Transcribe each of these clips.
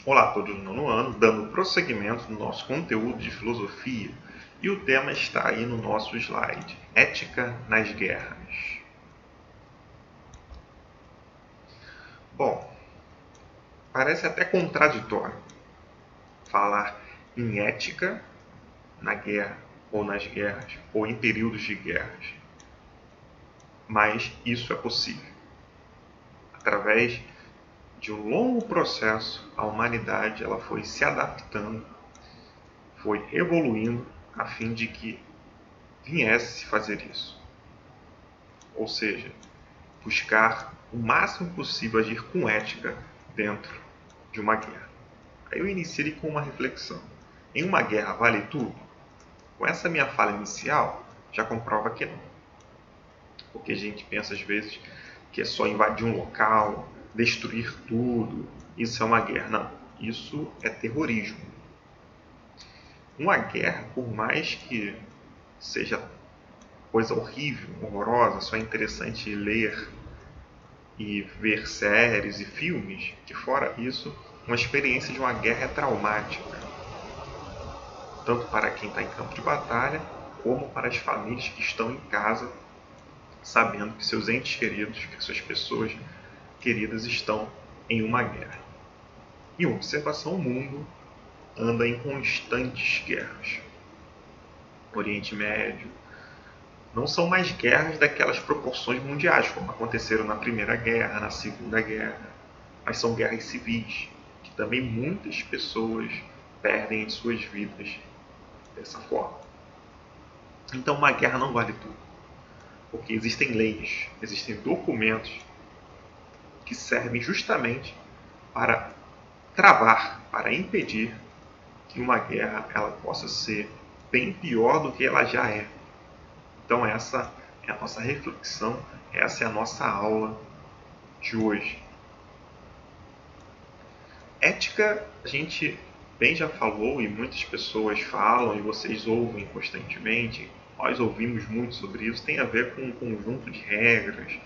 Olá a todos do nono ano, dando prosseguimento no nosso conteúdo de filosofia, e o tema está aí no nosso slide: Ética nas guerras. Bom, parece até contraditório falar em ética na guerra, ou nas guerras, ou em períodos de guerras, mas isso é possível. Através de um longo processo, a humanidade ela foi se adaptando, foi evoluindo a fim de que viesse se fazer isso. Ou seja, buscar o máximo possível agir com ética dentro de uma guerra. Aí eu iniciei com uma reflexão. Em uma guerra vale tudo? Com essa minha fala inicial, já comprova que não. Porque a gente pensa às vezes que é só invadir um local, destruir tudo, isso é uma guerra. Não, isso é terrorismo. Uma guerra, por mais que seja coisa horrível, horrorosa, só é interessante ler e ver séries e filmes, de fora isso, uma experiência de uma guerra é traumática, tanto para quem está em campo de batalha, como para as famílias que estão em casa, sabendo que seus entes queridos, que suas pessoas queridas estão em uma guerra. E uma observação: o mundo anda em constantes guerras. Oriente Médio, não são mais guerras daquelas proporções mundiais, como aconteceram na Primeira Guerra, na Segunda Guerra, mas são guerras civis, que também muitas pessoas perdem em suas vidas dessa forma. Então uma guerra não vale tudo, porque existem leis, existem documentos que servem justamente para travar, para impedir que uma guerra ela possa ser bem pior do que ela já é. Então essa é a nossa reflexão, essa é a nossa aula de hoje. Ética, a gente bem já falou e muitas pessoas falam e vocês ouvem constantemente, nós ouvimos muito sobre isso, tem a ver com um conjunto de regras,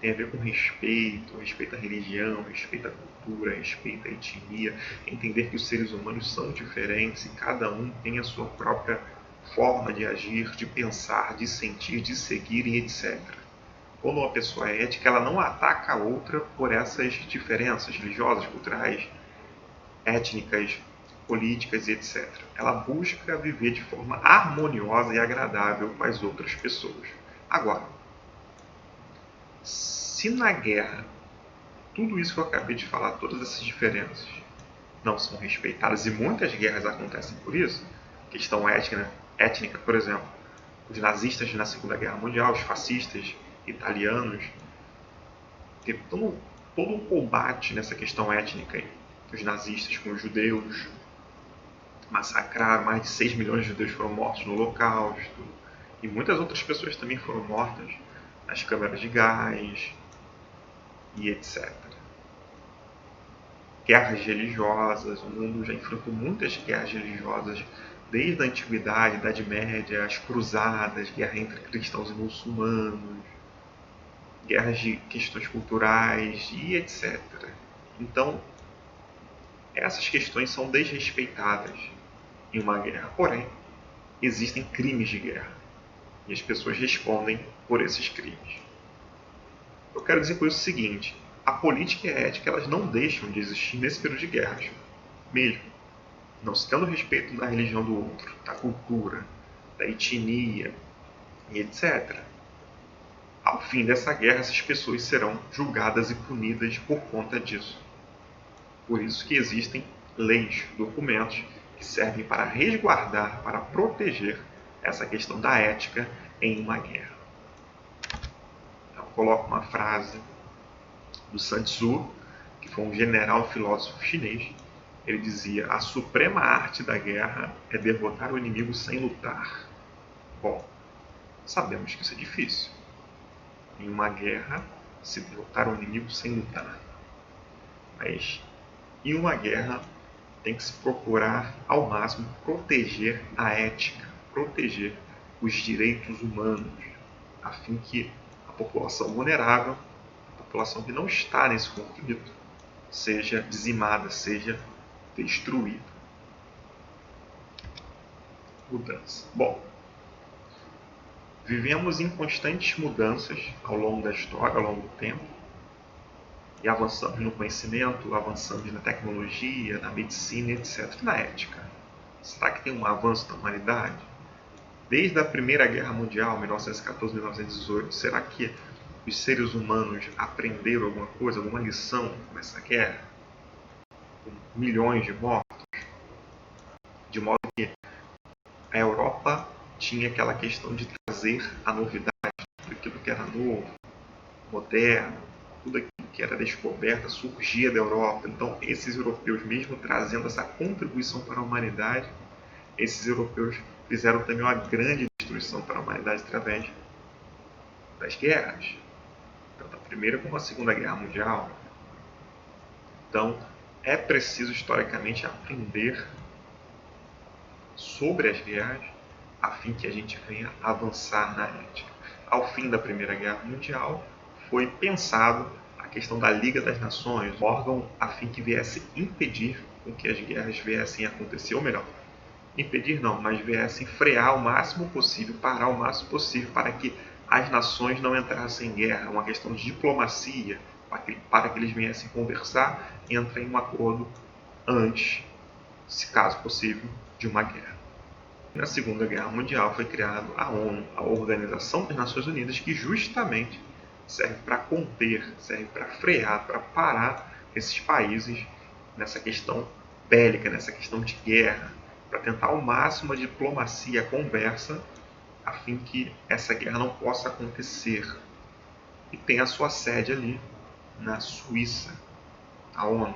tem a ver com respeito à religião, respeito à cultura, respeito à etnia, entender que os seres humanos são diferentes e cada um tem a sua própria forma de agir, de pensar, de sentir, de seguir e etc. Quando uma pessoa é ética, ela não ataca a outra por essas diferenças religiosas, culturais, étnicas, políticas e etc. Ela busca viver de forma harmoniosa e agradável com as outras pessoas. Agora, se na guerra tudo isso que eu acabei de falar, todas essas diferenças, não são respeitadas, e muitas guerras acontecem por isso, questão étnica, por exemplo, os nazistas na Segunda Guerra Mundial, os fascistas italianos, teve todo um combate nessa questão étnica. Os nazistas com os judeus massacraram, mais de 6 milhões de judeus foram mortos no Holocausto, e muitas outras pessoas também foram mortas nas câmaras de gás e etc. Guerras religiosas, o mundo já enfrentou muitas guerras religiosas, desde a Antiguidade, Idade Média, as cruzadas, guerra entre cristãos e muçulmanos, guerras de questões culturais e etc. Então, essas questões são desrespeitadas em uma guerra. Porém, existem crimes de guerra e as pessoas respondem por esses crimes. Eu quero dizer com isso o seguinte: a política e a ética elas não deixam de existir nesse período de guerras, mesmo não se tendo respeito da religião do outro, da cultura, da etnia e etc. Ao fim dessa guerra, essas pessoas serão julgadas e punidas por conta disso. Por isso que existem leis, documentos que servem para resguardar, para proteger essa questão da ética em uma guerra. Então, eu coloco uma frase do Sun Tzu, que foi um general filósofo chinês. Ele dizia: a suprema arte da guerra é derrotar o inimigo sem lutar. Bom, sabemos que isso é difícil. Em uma guerra, se derrotar o inimigo sem lutar. Mas em uma guerra tem que se procurar ao máximo proteger a ética, proteger os direitos humanos, a fim que a população vulnerável, a população que não está nesse conflito, seja dizimada, seja destruído. Mudança. Bom, vivemos em constantes mudanças ao longo da história, ao longo do tempo, e avançamos no conhecimento, avançamos na tecnologia, na medicina, etc. E na ética. Será que tem um avanço da humanidade? Desde a Primeira Guerra Mundial, 1914-1918, será que os seres humanos aprenderam alguma coisa, alguma lição nessa guerra? Com milhões de mortos? De modo que a Europa tinha aquela questão de trazer a novidade, tudo aquilo que era novo, moderno, tudo aquilo que era descoberta surgia da Europa. Então, esses europeus, mesmo trazendo essa contribuição para a humanidade, esses europeus fizeram também uma grande destruição para a humanidade através das guerras, tanto a Primeira como a Segunda Guerra Mundial. Então, é preciso historicamente aprender sobre as guerras a fim que a gente venha avançar na ética. Ao fim da Primeira Guerra Mundial, foi pensado a questão da Liga das Nações, um órgão a fim que viesse impedir com que as guerras viessem a acontecer, ou melhor, impedir não, mas viessem frear o máximo possível, parar o máximo possível para que as nações não entrassem em guerra. Uma questão de diplomacia, para que eles viessem conversar e entrem em um acordo antes, se caso possível, de uma guerra. Na Segunda Guerra Mundial foi criada a ONU, a Organização das Nações Unidas, que justamente serve para conter, serve para frear, para parar esses países nessa questão bélica, nessa questão de guerra, para tentar ao máximo a diplomacia, a conversa, a fim que essa guerra não possa acontecer. E tem a sua sede ali, na Suíça, a ONU,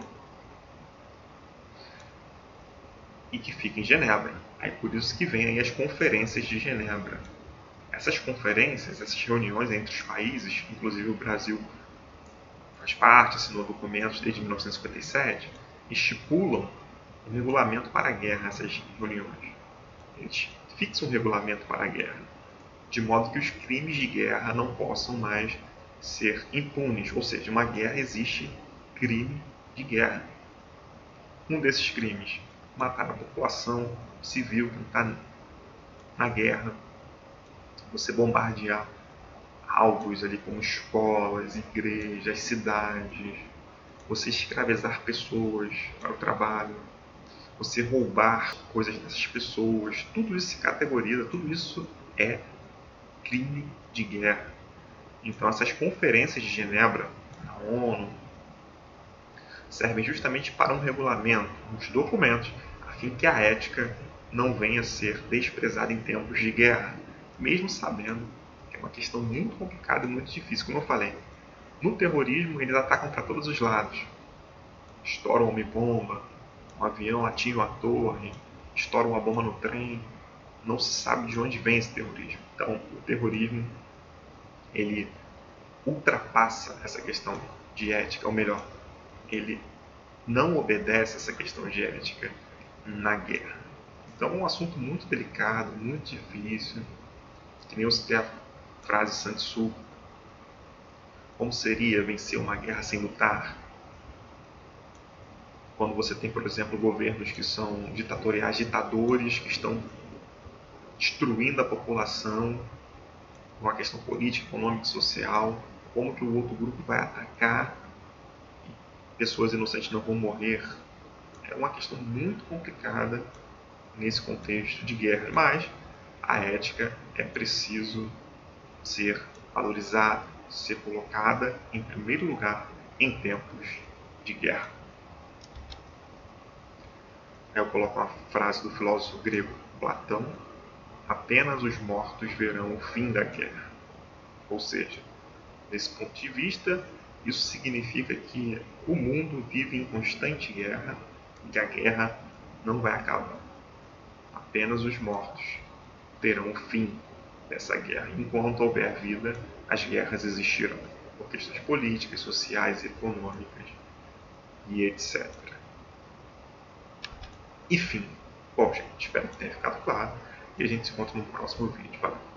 e que fica em Genebra. Aí por isso que vem aí as conferências de Genebra. Essas conferências, essas reuniões entre os países, inclusive o Brasil faz parte, assinou documentos desde 1957, estipulam um regulamento para a guerra, essas reuniões. Eles fixam um regulamento para a guerra, de modo que os crimes de guerra não possam mais ser impunes, ou seja, uma guerra existe crime de guerra. Um desses crimes, matar a população civil que está na guerra, você bombardear alvos ali como escolas, igrejas, cidades, você escravizar pessoas para o trabalho, você roubar coisas dessas pessoas, tudo isso se categoriza, tudo isso é crime de guerra. Então essas conferências de Genebra, na ONU, servem justamente para um regulamento, uns documentos, a fim que a ética não venha a ser desprezada em tempos de guerra, mesmo sabendo que é uma questão muito complicada e muito difícil, como eu falei. No terrorismo, eles atacam para todos os lados. Estouram uma homem-bomba, um avião atinge uma torre, estoura uma bomba no trem. Não se sabe de onde vem esse terrorismo. Então, o terrorismo, ele ultrapassa essa questão de ética, ou melhor, ele não obedece essa questão de ética na guerra. Então é um assunto muito delicado, muito difícil, que nem eu citei a frase de Sun Tzu, como seria vencer uma guerra sem lutar? Quando você tem, por exemplo, governos que são ditatoriais, ditadores, que estão destruindo a população, uma questão política, econômica e social, como que o outro grupo vai atacar e pessoas inocentes não vão morrer? É uma questão muito complicada nesse contexto de guerra, mas a ética é preciso ser valorizada, ser colocada em primeiro lugar em tempos de guerra. Aí eu coloco uma frase do filósofo grego Platão: apenas os mortos verão o fim da guerra. Ou seja, desse ponto de vista, isso significa que o mundo vive em constante guerra e que a guerra não vai acabar. Apenas os mortos terão o fim dessa guerra. Enquanto houver vida, as guerras existirão, por questões políticas, sociais, econômicas e etc. Enfim, bom gente, espero que tenha ficado claro e a gente se encontra no próximo vídeo. Valeu!